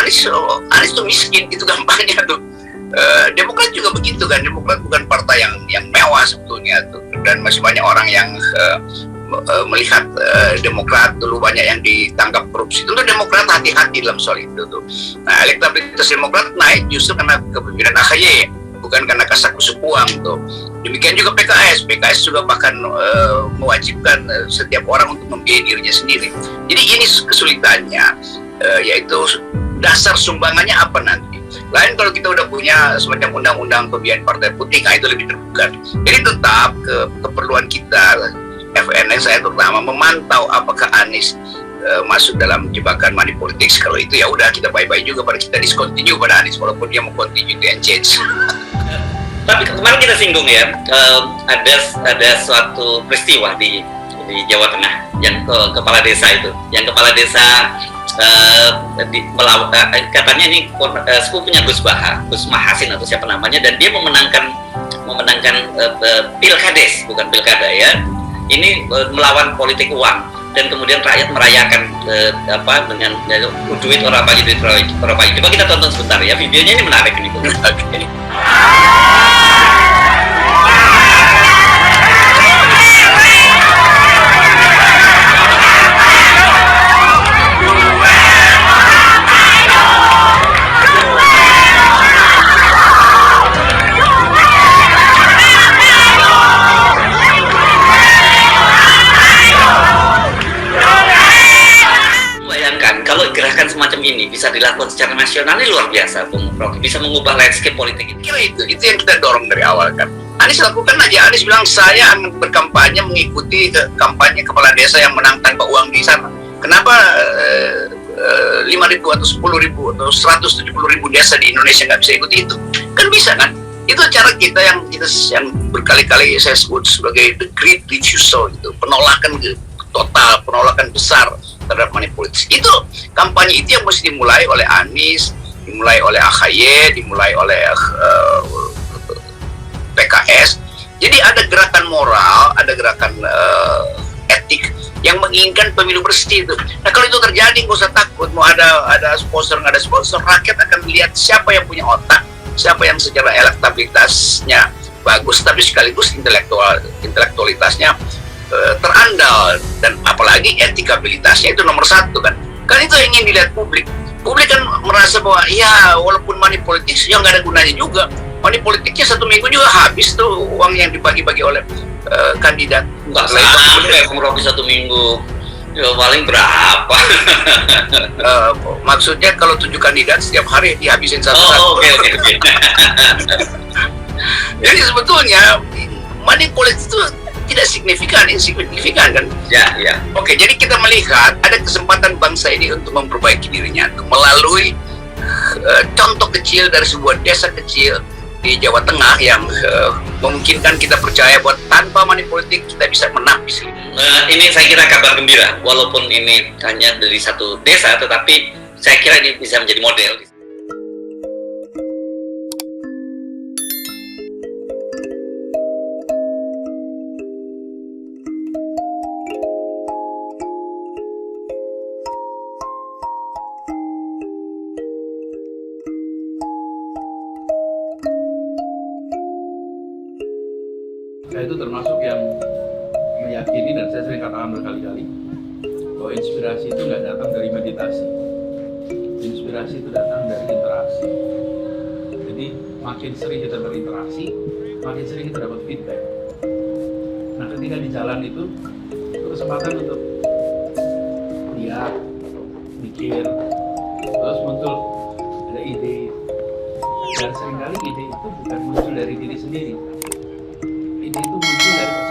Anies tuh miskin itu kampanye tuh. Demokrat juga begitu kan. Demokrat bukan partai yang mewah sebetulnya tuh, dan masih banyak orang yang melihat Demokrat dulu banyak yang ditangkap korupsi. Tentu Demokrat hati-hati dalam soal itu tuh. Nah, elektabilitas Demokrat naik justru karena kepemimpinan AHY, bukan karena kasakusuk uang tuh. Demikian juga PKS juga bahkan mewajibkan setiap orang untuk membiayai dirinya sendiri. Jadi ini kesulitannya, yaitu dasar sumbangannya apa nanti. Lain kalau kita udah punya semacam undang-undang pembiayaan partai politik, itu lebih terbuka. Jadi tetap keperluan kita, FNS saya terutama, memantau apakah Anies masuk dalam jebakan money politics. Kalau itu ya udah, kita bye-bye juga, pada kita discontinue pada Anies, walaupun dia mau continue to change. Tapi kemarin kita singgung ya, ada suatu peristiwa di Jawa Tengah yang kepala desa itu, yang kepala desa katanya ini sepupunya Gus Mahasin atau siapa namanya, dan dia memenangkan pilkades, bukan pilkada ya. Ini melawan politik uang, dan kemudian rakyat merayakan dengan duit orang bagi. Coba kita tonton sebentar ya, videonya ini menarik ini. Okay. Gerakan semacam ini bisa dilakukan secara nasional, ini luar biasa, Bung Rocky, bisa mengubah landscape politik ini. Kira itu yang kita dorong dari awal kan. Anies lakukan aja. Anies bilang saya akan berkampanye mengikuti kampanye kepala desa yang menang tanpa uang di sana. Kenapa 5.000 atau 10.000 atau 170.000 desa di Indonesia nggak bisa ikuti itu? Kan bisa kan? Itu cara kita yang berkali-kali saya sebut sebagai the great refusal, itu penolakan total, penolakan besar terhadap money politics. Itu kampanye itu yang mesti dimulai oleh Anies, dimulai oleh AHY, dimulai oleh PKS. Jadi ada gerakan moral, ada gerakan etik yang menginginkan pemilu bersih itu. Nah, kalau itu terjadi, nggak usah takut. Mau ada sponsor, nggak ada sponsor, rakyat akan melihat siapa yang punya otak, siapa yang secara elektabilitasnya bagus, tapi sekaligus intelektualitasnya terandal, dan apalagi etikabilitasnya itu nomor satu kan itu yang ingin dilihat publik kan merasa bahwa ya walaupun money politics ya nggak ada gunanya juga, money politiknya 1 minggu juga habis tuh uang yang dibagi-bagi oleh kandidat. Nggak sampai Rocky 1 minggu ya, paling berapa? Maksudnya kalau 7 kandidat setiap hari dihabisin satu-satu. Okay. Jadi sebetulnya money politics itu tidak insignifikan kan? Ya. Oke, jadi kita melihat ada kesempatan bangsa ini untuk memperbaiki dirinya melalui contoh kecil dari sebuah desa kecil di Jawa Tengah yang memungkinkan kita percaya bahwa tanpa money politik kita bisa menapis. Ini saya kira kabar gembira, walaupun ini hanya dari satu desa, tetapi saya kira ini bisa menjadi model. Saya itu termasuk yang meyakini, dan saya sering katakan berkali-kali, bahwa inspirasi itu nggak datang dari meditasi. Inspirasi itu datang dari interaksi. Jadi makin sering kita berinteraksi, makin sering kita dapat feedback. Nah, ketika di jalan itu kesempatan untuk lihat, mikir, terus muncul ada ide. Dan seringkali ide itu bukan muncul dari diri sendiri. Ide itu muncul dari